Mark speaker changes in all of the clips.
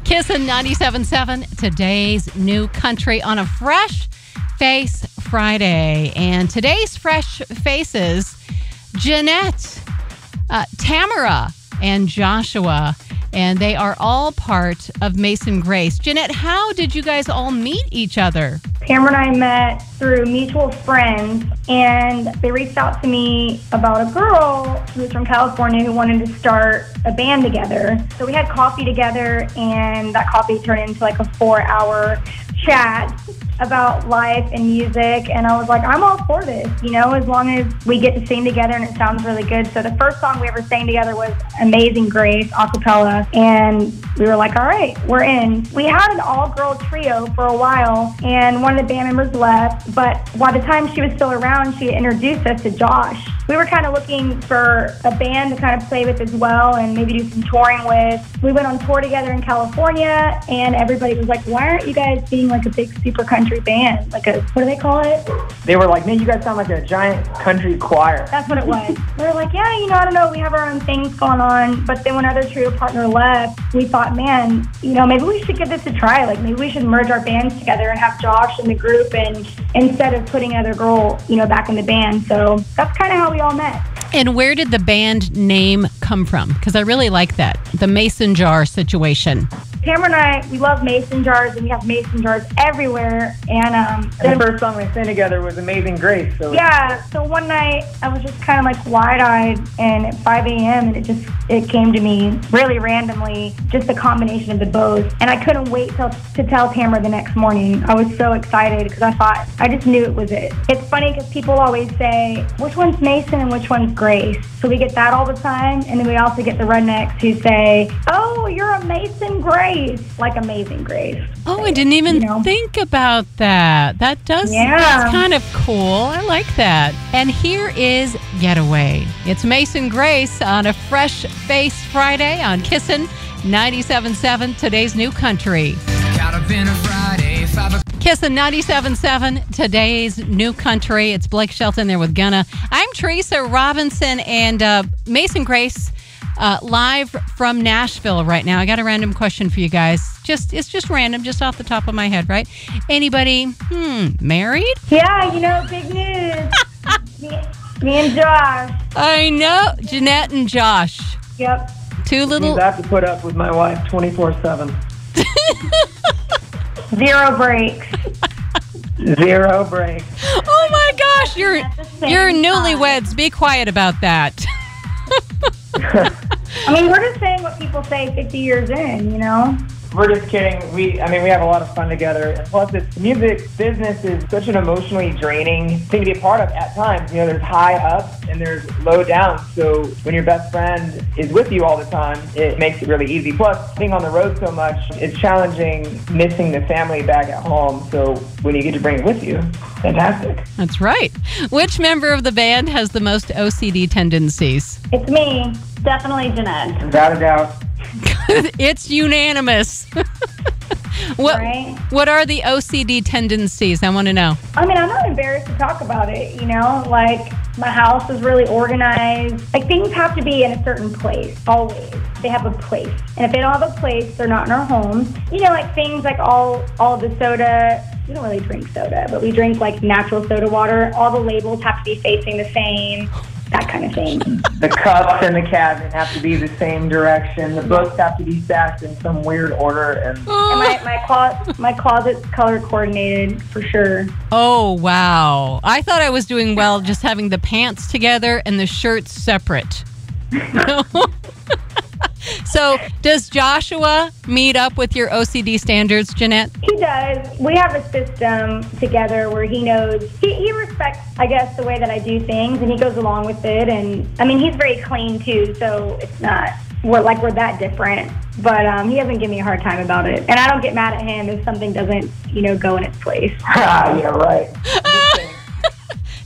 Speaker 1: Kissin 97.7, today's new country on a Fresh Face Friday. And today's Fresh Faces, Jynette, Tamara, and Joshua. And they are all part of Mason Grace. Jynette, how did you guys all meet each other?
Speaker 2: Tamara and I met through mutual friends, and they reached out to me about a girl who was from California who wanted to start a band together. So we had coffee together, and that coffee turned into like a 4-hour chat about life and music, and I was like, I'm all for this, as long as we get to sing together and it sounds really good. So the first song we ever sang together was Amazing Grace, a cappella, and we were like, all right, we're in. We had an all-girl trio for a while, and one of the band members left, but by the time she was still around, she introduced us to Josh. We were kind of looking for a band to kind of play with as well and maybe do some touring with. We went on tour together in California, and everybody was like, why aren't you guys being like a big super country band? Like a, what do they call it?
Speaker 3: They were like, man, you guys sound like a giant country choir.
Speaker 2: That's what it was. We were like, yeah, I don't know, we have our own things going on. But then when our other trio partner left, we thought, man, maybe we should give this a try. Like maybe we should merge our bands together and have Josh in the group, and instead of putting another girl, back in the band. So that's kind of how we all met.
Speaker 1: And where did the band name come from? Because I really like that, the mason jar situation.
Speaker 2: Tamara and I, we love mason jars, and we have mason jars everywhere. And
Speaker 3: the first song we sang together was Amazing Grace. So
Speaker 2: one night I was just kind of like wide-eyed, and at 5 a.m. and it came to me really randomly, just the combination of the both. And I couldn't wait to tell Tamara the next morning. I was so excited because I just knew it was it. It's funny because people always say, which one's Mason and which one's Grace? So we get that all the time, and then we also get the rednecks who say, oh, you're a Mason Grace. Like Amazing Grace.
Speaker 1: Oh, I didn't even think about that. That does, that's kind of cool. I like that. And here is Getaway. It's Mason Grace on a Fresh Face Friday on Kissin 97.7, today's new country. Kissin 97.7, today's new country. It's Blake Shelton there with Gunna. I'm Tresa Robinson, and Mason Grace live from Nashville right now. I got a random question for you guys. It's just random, just off the top of my head, right? Anybody married?
Speaker 2: Yeah, big news. me and Josh.
Speaker 1: I know, Jynette and Josh.
Speaker 2: Yep.
Speaker 3: Two little. I have to put up with my wife 24/7.
Speaker 2: 0 breaks.
Speaker 3: 0 breaks.
Speaker 1: Oh my gosh, you're newlyweds. Be quiet about that.
Speaker 2: We're just saying what people say 50 years in,
Speaker 3: We're just kidding. We have a lot of fun together. And plus, this music business is such an emotionally draining thing to be a part of at times. There's high ups and there's low downs. So when your best friend is with you all the time, it makes it really easy. Plus, being on the road so much, it's challenging missing the family back at home. So when you get to bring it with you, fantastic.
Speaker 1: That's right. Which member of the band has the most OCD tendencies?
Speaker 2: It's me. Definitely Jynette.
Speaker 3: Without a doubt.
Speaker 1: It's unanimous. What are the OCD tendencies? I want to know.
Speaker 2: I'm not embarrassed to talk about it, Like, my house is really organized. Like, things have to be in a certain place, always. They have a place. And if they don't have a place, they're not in our home. Like things like all the soda. We don't really drink soda, but we drink, like, natural soda water. All the labels have to be facing the same. That kind of thing.
Speaker 3: The cups and the cabinet have to be the same direction. The books have to be stacked in some weird order. And
Speaker 2: my closet's color coordinated for sure.
Speaker 1: Oh, wow. I thought I was doing well just having the pants together and the shirts separate. So, does Joshua meet up with your OCD standards, Jynette?
Speaker 2: He does. We have a system together where he knows, he respects, I guess, the way that I do things, and he goes along with it. And, he's very clean, too, so it's not, we're that different. But he doesn't give me a hard time about it. And I don't get mad at him if something doesn't, go in its place.
Speaker 3: Yeah, right.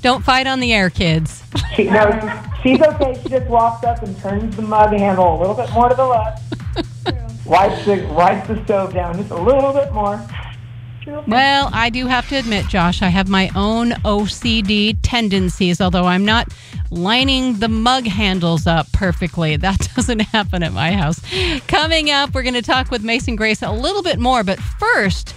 Speaker 1: Don't fight on the air, kids.
Speaker 3: She's okay. She just walks up and turns the mug handle a little bit more to the left. Wipes the stove down just a little bit more.
Speaker 1: Well, I do have to admit, Josh, I have my own OCD tendencies, although I'm not lining the mug handles up perfectly. That doesn't happen at my house. Coming up, we're going to talk with Mason Grace a little bit more, but first,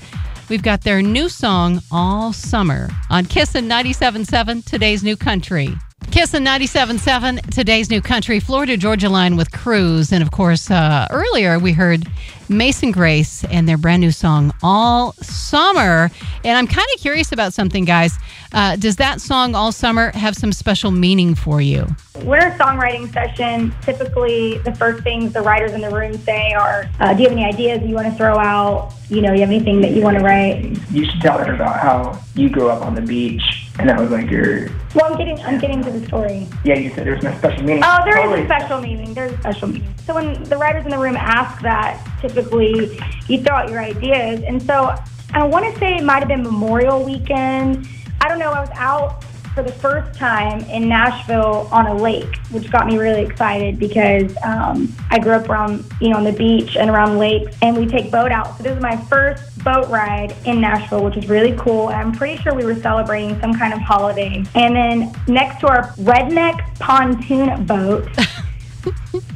Speaker 1: we've got their new song, All Summer, on Kissin 97.7, Today's New Country. Kissin 97.7, Today's New Country, Florida Georgia line with Cruz. And of course, earlier we heard Mason Grace and their brand new song, All Summer. And I'm kind of curious about something, guys. Does that song, All Summer, have some special meaning for you?
Speaker 2: Winter songwriting session, typically the first things the writers in the room say are, do you have any ideas you want to throw out? You have anything that you want to write?
Speaker 3: You should tell her about how you grew up on the beach, and that was like your...
Speaker 2: Well, I'm getting to the story.
Speaker 3: Yeah, you said there's no special meaning.
Speaker 2: Oh, there is a special meaning. There's a special meaning. So when the writers in the room ask that, typically you throw out your ideas. And so I want to say it might have been Memorial Weekend. I don't know. I was out for the first time in Nashville on a lake, which got me really excited because I grew up around, on the beach and around lakes, and we take boat out. So this was my first boat ride in Nashville, which was really cool. And I'm pretty sure we were celebrating some kind of holiday. And then next to our redneck pontoon boat,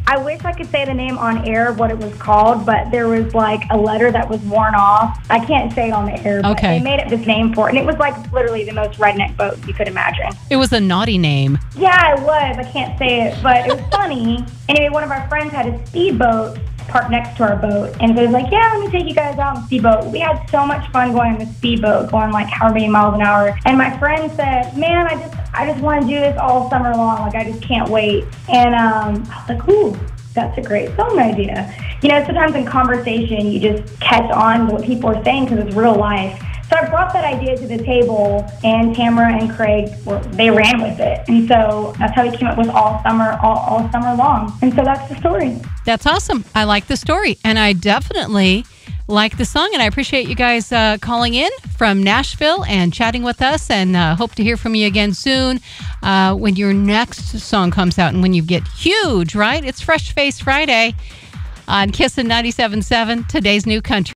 Speaker 2: I wish I could say the name on air of what it was called, but there was like a letter that was worn off. I can't say it on the air, but they made up this name for it. And it was like literally the most redneck boat you could imagine.
Speaker 1: It was a naughty name.
Speaker 2: Yeah, it was. I can't say it, but it was funny. Anyway, one of our friends had a speedboat parked next to our boat. And so he was like, yeah, let me take you guys out on the speedboat. We had so much fun going on the speedboat, going like however many miles an hour. And my friend said, man, I just want to do this all summer long. Like, I just can't wait. And I was like, ooh, that's a great song idea. Sometimes in conversation, you just catch on to what people are saying because it's real life. So I brought that idea to the table, and Tamara and Craig, they ran with it. And so that's how we came up with All Summer, all summer long. And so that's the story.
Speaker 1: That's awesome. I like the story, and I definitely like the song, and I appreciate you guys calling in from Nashville and chatting with us, and hope to hear from you again soon when your next song comes out and when you get huge, right? It's Fresh Face Friday on Kissin 97.7, Today's New Country.